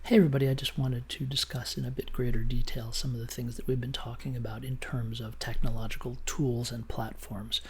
Hey everybody, I just wanted to discuss in a bit greater detail some of the things that we've been talking about in terms of technological tools and platforms.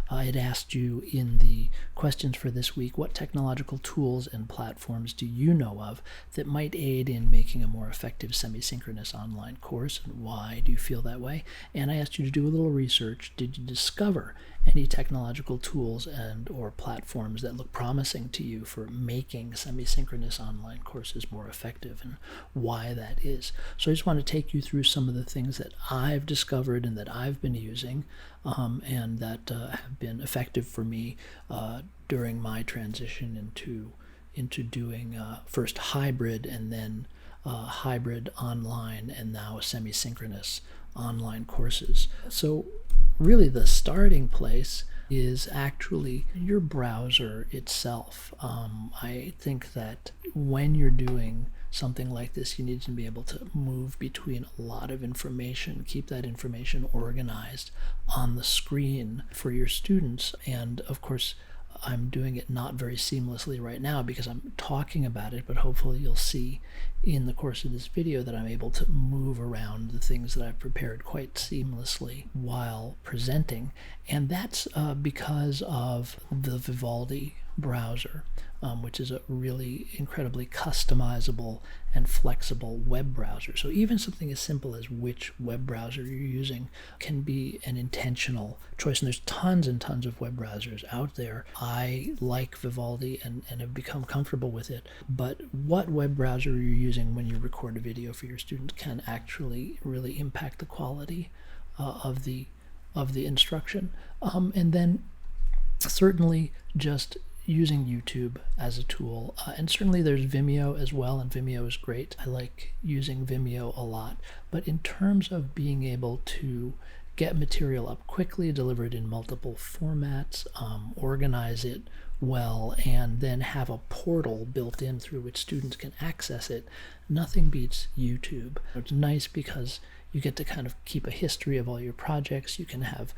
I had asked you in the questions for this week, what technological tools and platforms do you know of that might aid in making a more effective semi-synchronous online course, and why do you feel that way? And I asked you to do a little research. Did you discover any technological tools and or platforms that look promising to you for making semi-synchronous online courses more effective, and why that is? So I just want to take you through some of the things that I've discovered and that I've been using and that have been effective for me during my transition into doing first hybrid and then hybrid online and now semi-synchronous online courses. So really the starting place is actually your browser itself. I think that when you're doing something like this, you need to be able to move between a lot of information, keep that information organized on the screen for your students. And of course, I'm doing it not very seamlessly right now because I'm talking about it, but hopefully you'll see in the course of this video that I'm able to move around the things that I've prepared quite seamlessly while presenting. And that's because of the Vivaldi browser, which is a really incredibly customizable and flexible web browser. So even something as simple as which web browser you're using can be an intentional choice. And there's tons and tons of web browsers out there. I like Vivaldi and have become comfortable with it. But what web browser you're using when you record a video for your students can actually really impact the quality of the instruction. And then certainly just using YouTube as a tool. And certainly there's Vimeo as well, and Vimeo is great. I like using Vimeo a lot. But in terms of being able to get material up quickly, deliver it in multiple formats, organize it well, and then have a portal built in through which students can access it, nothing beats YouTube. It's nice because you get to kind of keep a history of all your projects. You can have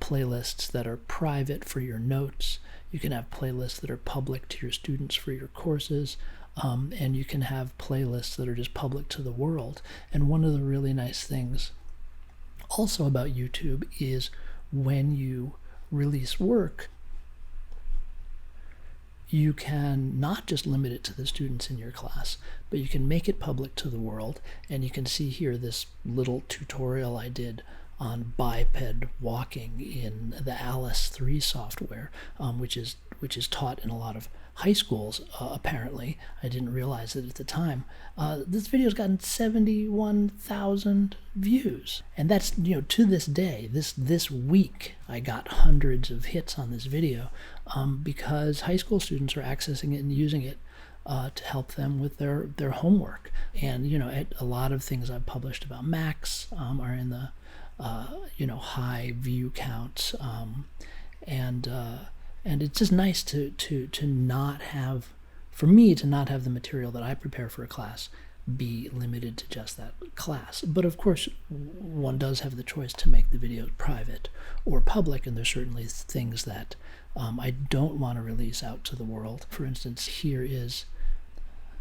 playlists that are private for your notes. You can have playlists that are public to your students for your courses. And you can have playlists that are just public to the world. And one of the really nice things also about YouTube is when you release work, you can not just limit it to the students in your class, but you can make it public to the world. And you can see here this little tutorial I did on biped walking in the Alice 3 software, which is taught in a lot of high schools, apparently. I didn't realize it at the time. This video's gotten 71,000 views. And that's, to this day, this week, I got hundreds of hits on this video because high school students are accessing it and using it to help them with their homework. And, a lot of things I've published about Macs are in the high view counts, and it's just nice to not have, for me, to not have the material that I prepare for a class be limited to just that class. But of course, one does have the choice to make the video private or public, and there's certainly things that I don't want to release out to the world. For instance, here is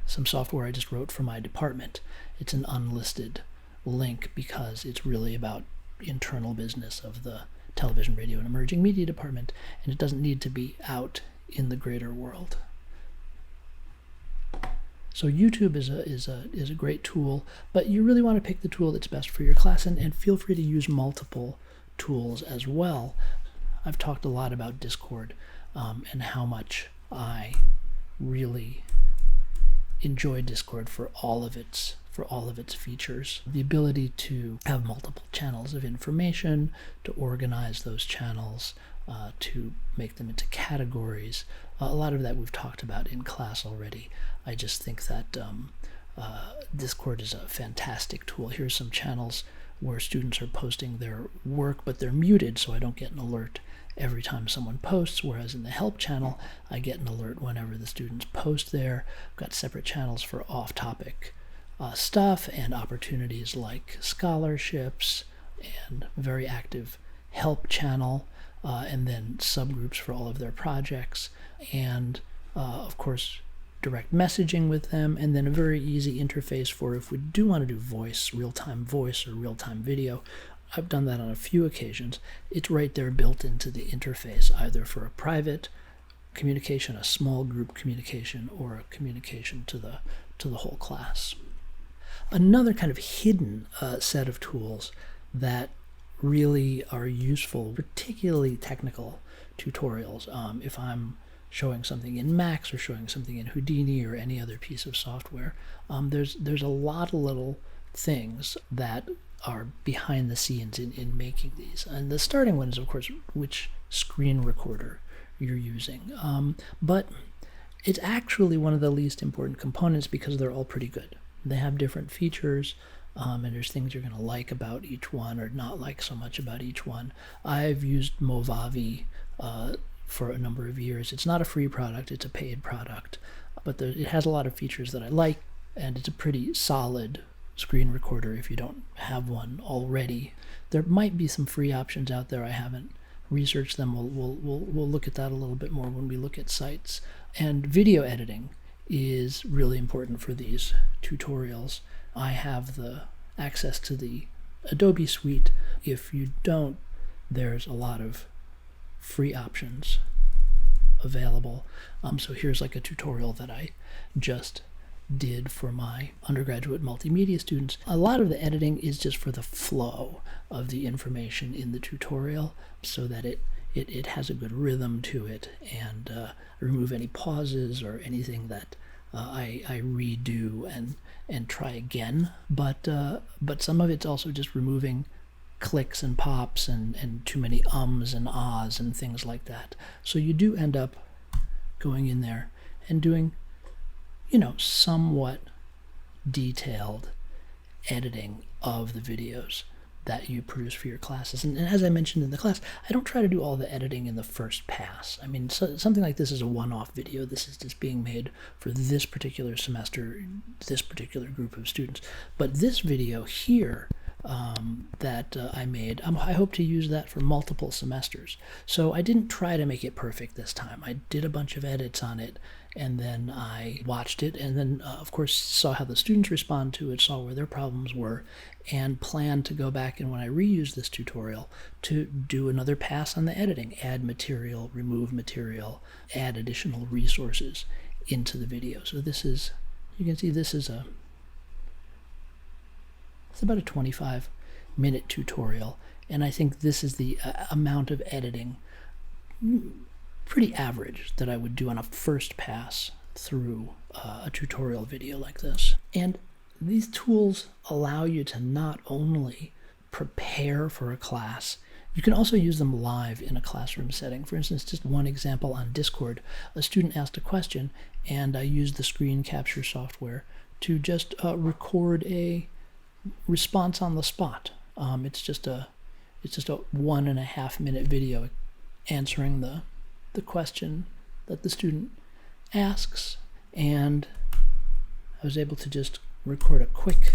some software I just wrote for my department. It's an unlisted link because it's really about internal business of the television, radio, and emerging media department, and it doesn't need to be out in the greater world. So YouTube is a great tool, but you really want to pick the tool that's best for your class, and feel free to use multiple tools as well. I've talked a lot about Discord and how much I really enjoy Discord for all of its features. The ability to have multiple channels of information, to organize those channels, to make them into categories. A lot of that we've talked about in class already. I just think that Discord is a fantastic tool. Here's some channels where students are posting their work, but they're muted, so I don't get an alert every time someone posts, whereas in the help channel, I get an alert whenever the students post there. I've got separate channels for off-topic stuff and opportunities like scholarships, and a very active help channel, and then subgroups for all of their projects, and of course direct messaging with them, and then a very easy interface for if we do want to do voice, real-time voice or real-time video. I've done that on a few occasions. It's right there built into the interface, either for a private communication, a small group communication, or a communication to the whole class. Another kind of hidden set of tools that really are useful, particularly technical tutorials. If I'm showing something in Max or showing something in Houdini or any other piece of software, there's a lot of little things that are behind the scenes in making these. And the starting one is, of course, which screen recorder you're using. But it's actually one of the least important components because they're all pretty good. They have different features, and there's things you're going to like about each one or not like so much about each one. I've used M.F.A for a number of years. It's not a free product, it's a paid product, but it has a lot of features that I like, and it's a pretty solid screen recorder if you don't have one already. There might be some free options out there. I haven't researched them. We'll look at that a little bit more when we look at sites. And video editing is really important for these tutorials. I have the access to the Adobe suite. If you don't, there's a lot of free options available. So here's like a tutorial that I just did for my undergraduate multimedia students. A lot of the editing is just for the flow of the information in the tutorial so that it has a good rhythm to it, and remove any pauses or anything that I redo and try again. But some of it's also just removing clicks and pops and too many ums and ahs and things like that. So you do end up going in there and doing, somewhat detailed editing of the videos that you produce for your classes. And as I mentioned in the class, I don't try to do all the editing in the first pass. I mean, something like this is a one-off video. This is just being made for this particular semester, this particular group of students. But this video here that I made, I hope to use that for multiple semesters. So I didn't try to make it perfect this time. I did a bunch of edits on it, and then I watched it, and then of course saw how the students respond to it, saw where their problems were, and planned to go back and when I reuse this tutorial to do another pass on the editing, add material, remove material, add additional resources into the video. So this is, you can see this is it's about a 25-minute tutorial, and I think this is the amount of editing, pretty average, that I would do on a first pass through a tutorial video like this. And these tools allow you to not only prepare for a class, you can also use them live in a classroom setting. For instance, just one example on Discord, a student asked a question, and I used the screen capture software to just record a response on the spot. It's just a 1.5 minute video answering the question that the student asks, and I was able to just record a quick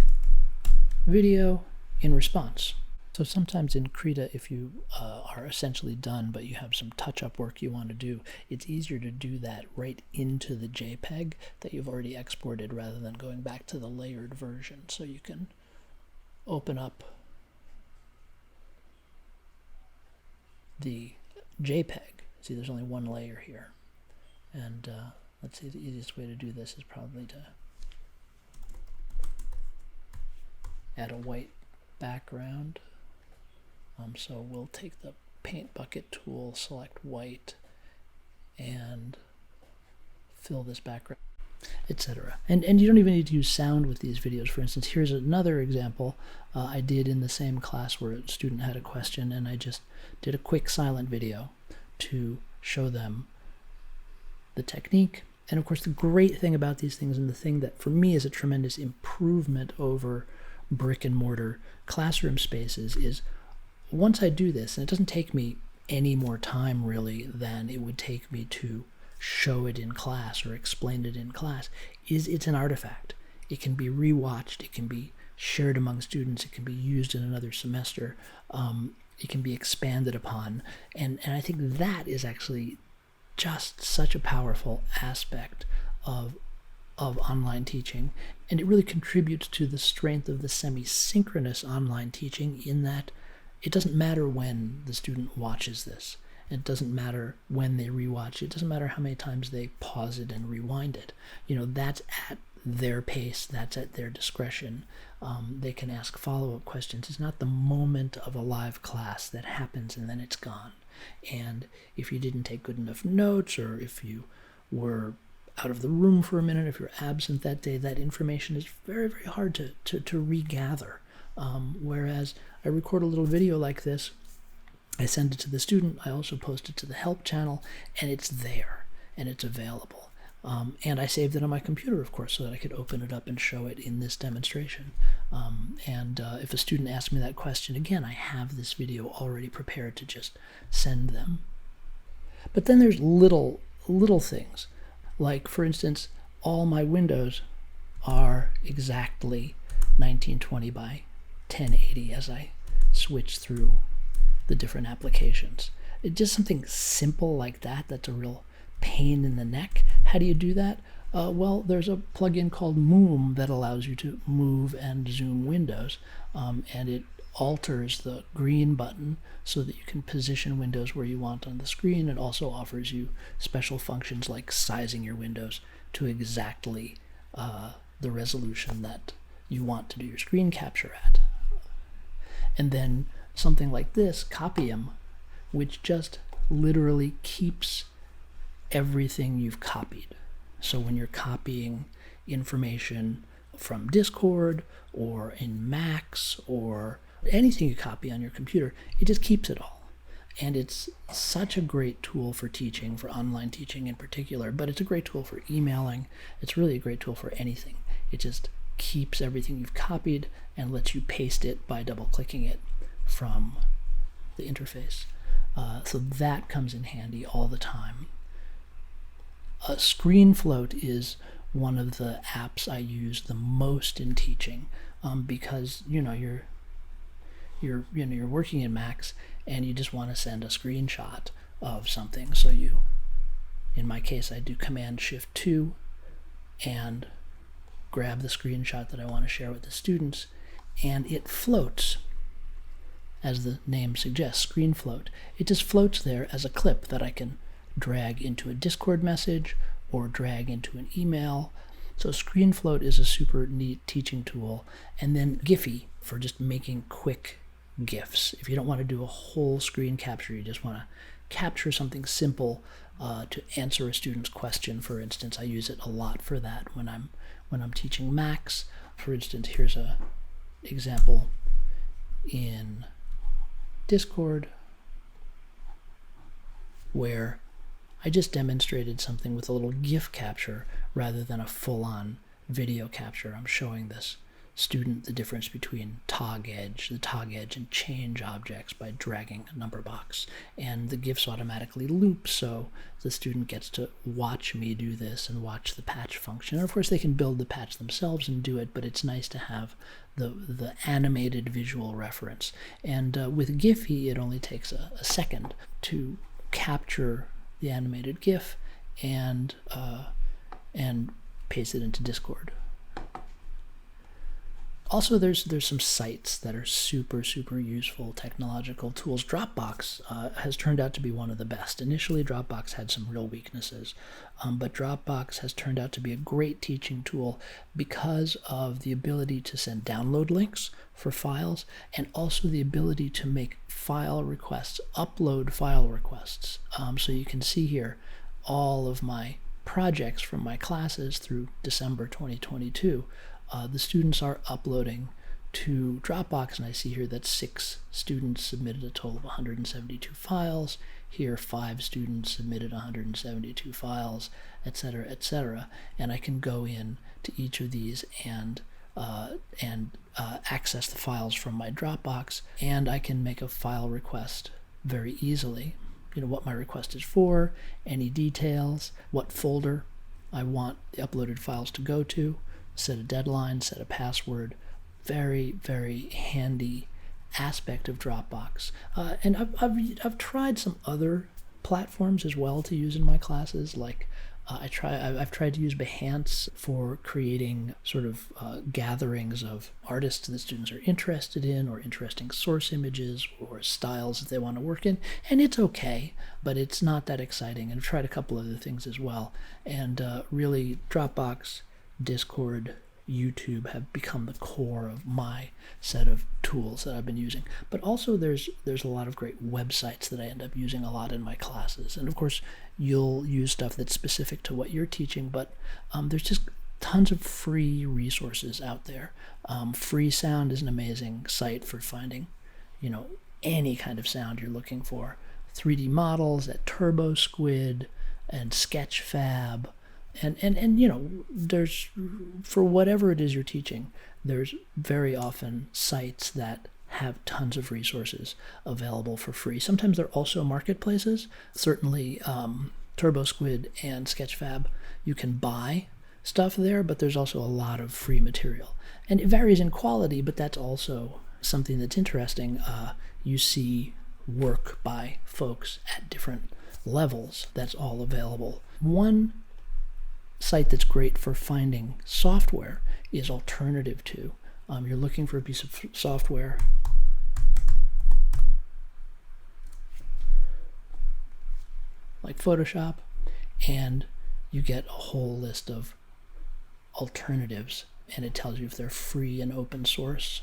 video in response. So sometimes in Krita, if you are essentially done but you have some touch-up work you want to do, it's easier to do that right into the JPEG that you've already exported rather than going back to the layered version. So you can open up the JPEG. See, there's only one layer here. And let's see, the easiest way to do this is probably to add a white background. So we'll take the paint bucket tool, select white, and fill this background, etc. And you don't even need to use sound with these videos. For instance, here's another example I did in the same class where a student had a question, and I just did a quick silent video to show them the technique. And of course, the great thing about these things, and the thing that for me is a tremendous improvement over brick and mortar classroom spaces, is once I do this, and it doesn't take me any more time really than it would take me to show it in class or explain it in class, it's an artifact. It can be rewatched, it can be shared among students, it can be used in another semester, it can be expanded upon, and I think that is actually just such a powerful aspect of of online teaching, and it really contributes to the strength of the semi-synchronous online teaching in that it doesn't matter when the student watches this. It doesn't matter when they rewatch it. It doesn't matter how many times they pause it and rewind it. That's at their pace. That's at their discretion. They can ask follow-up questions. It's not the moment of a live class that happens and then it's gone. And if you didn't take good enough notes, or if you were out of the room for a minute, if you're absent that day, that information is very, very hard to regather. Whereas I record a little video like this, I send it to the student, I also post it to the help channel, and it's there, and it's available. And I saved it on my computer, of course, so that I could open it up and show it in this demonstration. If a student asks me that question again, I have this video already prepared to just send them. But then there's little things. Like, for instance, all my windows are exactly 1920 by 1080 as I switch through the different applications. It's just something simple like that that's a real pain in the neck. How do you do that? Well, there's a plugin called Moom that allows you to move and zoom windows, and it alters the green button so that you can position windows where you want on the screen. It also offers you special functions like sizing your windows to exactly the resolution that you want to do your screen capture at. And then something like this, Practicum, which just literally keeps everything you've copied. So when you're copying information from Discord or in Macs or anything you copy on your computer, it just keeps it all. And it's such a great tool for teaching, for online teaching in particular, but it's a great tool for emailing. It's really a great tool for anything. It just keeps everything you've copied and lets you paste it by double-clicking it from the interface. So that comes in handy all the time. ScreenFloat is one of the apps I use the most in teaching, because you're working in Macs and you just want to send a screenshot of something. So in my case, I do Command-Shift-2 and grab the screenshot that I want to share with the students, and it floats, as the name suggests, ScreenFloat. It just floats there as a clip that I can drag into a Discord message or drag into an email. So ScreenFloat is a super neat teaching tool. And then Giphy for just making quick GIFs. If you don't want to do a whole screen capture, you just want to capture something simple to answer a student's question, for instance. I use it a lot for that when I'm teaching Macs. For instance, here's a example in Discord where I just demonstrated something with a little GIF capture rather than a full-on video capture. I'm showing this student the difference between the tog edge, and change objects by dragging a number box. And the GIFs automatically loop, so the student gets to watch me do this and watch the patch function. And of course, they can build the patch themselves and do it, but it's nice to have the animated visual reference. And with Giphy, it only takes a second to capture the animated GIF and paste it into Discord. Also, there's some sites that are super useful technological tools. Dropbox has turned out to be one of the best. Initially, Dropbox had some real weaknesses, but Dropbox has turned out to be a great teaching tool because of the ability to send download links for files, and also the ability to make file requests, upload file requests. So you can see here all of my projects from my classes through December 2022. The students are uploading to Dropbox, and I see here that 6 students submitted a total of 172 files. Here, 5 students submitted 172 files, etc., etc. And I can go in to each of these and access the files from my Dropbox, and I can make a file request very easily. What my request is for, any details, what folder I want the uploaded files to go to, set a deadline, set a password. Very handy aspect of Dropbox. And I've tried some other platforms as well to use in my classes, like I've tried to use Behance for creating sort of gatherings of artists that students are interested in, or interesting source images, or styles that they want to work in, and it's okay, but it's not that exciting. And I've tried a couple other things as well, and really Dropbox, Discord, YouTube have become the core of my set of tools that I've been using. But also there's a lot of great websites that I end up using a lot in my classes. And of course, you'll use stuff that's specific to what you're teaching, but there's just tons of free resources out there. Freesound is an amazing site for finding, any kind of sound you're looking for. 3D models at TurboSquid and Sketchfab. And there's, for whatever it is you're teaching, there's very often sites that have tons of resources available for free. Sometimes they're also marketplaces. Certainly TurboSquid and Sketchfab, you can buy stuff there, but there's also a lot of free material. And it varies in quality, but that's also something that's interesting. You see work by folks at different levels that's all available. One site that's great for finding software is Alternative To. You're looking for a piece of software, like Photoshop, and you get a whole list of alternatives, and it tells you if they're free and open source.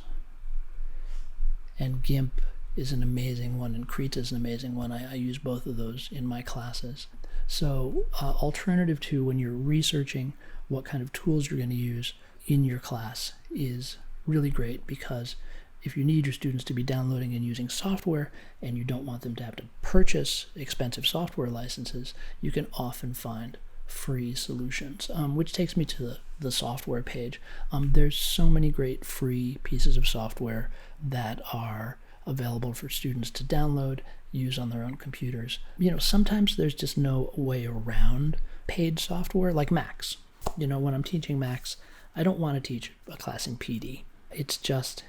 And GIMP is an amazing one, and Krita is an amazing one. I use both of those in my classes. So Alternative To, when you're researching what kind of tools you're going to use in your class, is really great, because if you need your students to be downloading and using software and you don't want them to have to purchase expensive software licenses, you can often find free solutions, which takes me to the software page. There's so many great free pieces of software that are available for students to download, use on their own computers. Sometimes there's just no way around paid software, like Max. When I'm teaching Max, I don't want to teach a class in PD. It just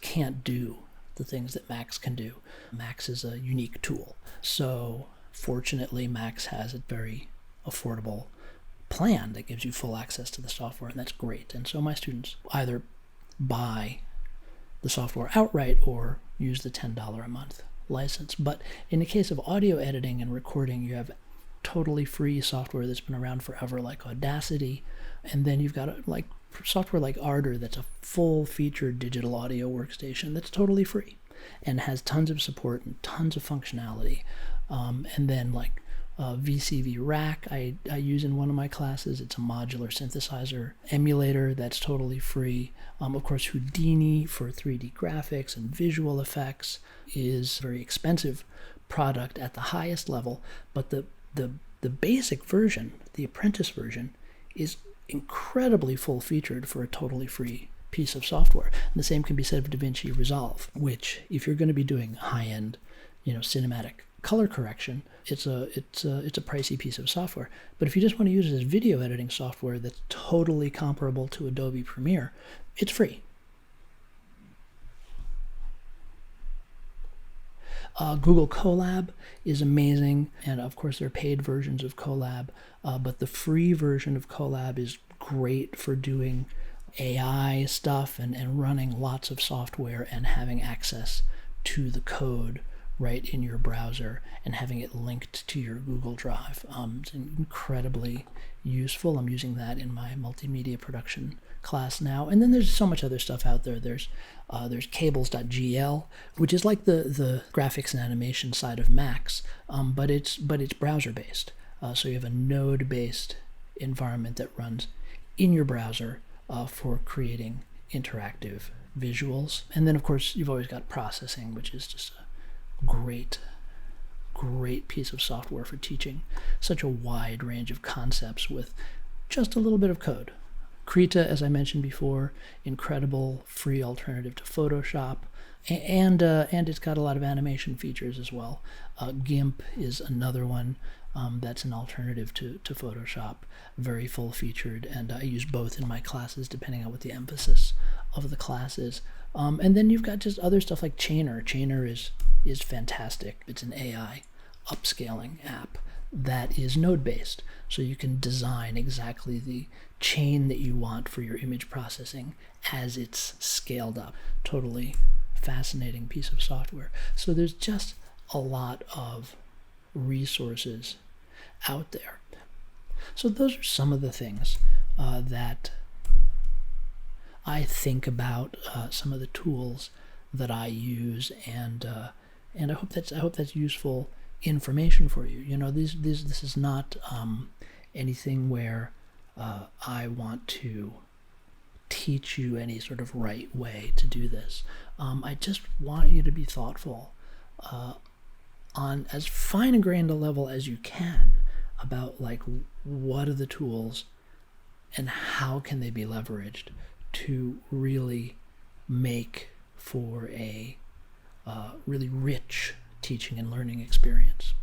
can't do the things that Max can do. Max is a unique tool. So fortunately, Max has a very affordable plan that gives you full access to the software, and that's great. And so my students either buy the software outright or use the $10 a month license. But in the case of audio editing and recording, you have totally free software that's been around forever, like Audacity, and then you've got software like Ardor that's a full-featured digital audio workstation that's totally free and has tons of support and tons of functionality. And then VCV Rack I use in one of my classes. It's a modular synthesizer emulator that's totally free. Of course, Houdini for 3D graphics and visual effects is a very expensive product at the highest level, but the basic version, the apprentice version, is incredibly full-featured for a totally free piece of software. And the same can be said of DaVinci Resolve, which, if you're going to be doing high-end, cinematic color correction, it's a pricey piece of software. But if you just want to use it as video editing software that's totally comparable to Adobe Premiere, it's free. Google Colab is amazing, and of course there are paid versions of Colab, but the free version of Colab is great for doing AI stuff and running lots of software and having access to the code right in your browser and having it linked to your Google Drive. It's incredibly useful. I'm using that in my multimedia production class now. And then there's so much other stuff out there. There's cables.gl, which is like the graphics and animation side of Max, but it's browser based. So you have a node based environment that runs in your browser for creating interactive visuals. And then of course you've always got processing, which is just a great piece of software for teaching such a wide range of concepts with just a little bit of code. Krita, as I mentioned before, incredible free alternative to Photoshop, and it's got a lot of animation features as well. GIMP is another one that's an alternative to Photoshop, very full-featured, and I use both in my classes depending on what the emphasis of the class is. And then you've got just other stuff like Chainer. Chainer is fantastic. It's an AI upscaling app that is node-based. So you can design exactly the chain that you want for your image processing as it's scaled up. Totally fascinating piece of software. So there's just a lot of resources out there. So those are some of the things that I think about, some of the tools that I use, and I hope that's useful information for you. You know, this is not anything where I want to teach you any sort of right way to do this. I just want you to be thoughtful on as fine a grained a level as you can about, like, what are the tools and how can they be leveraged to really make for a really rich teaching and learning experience.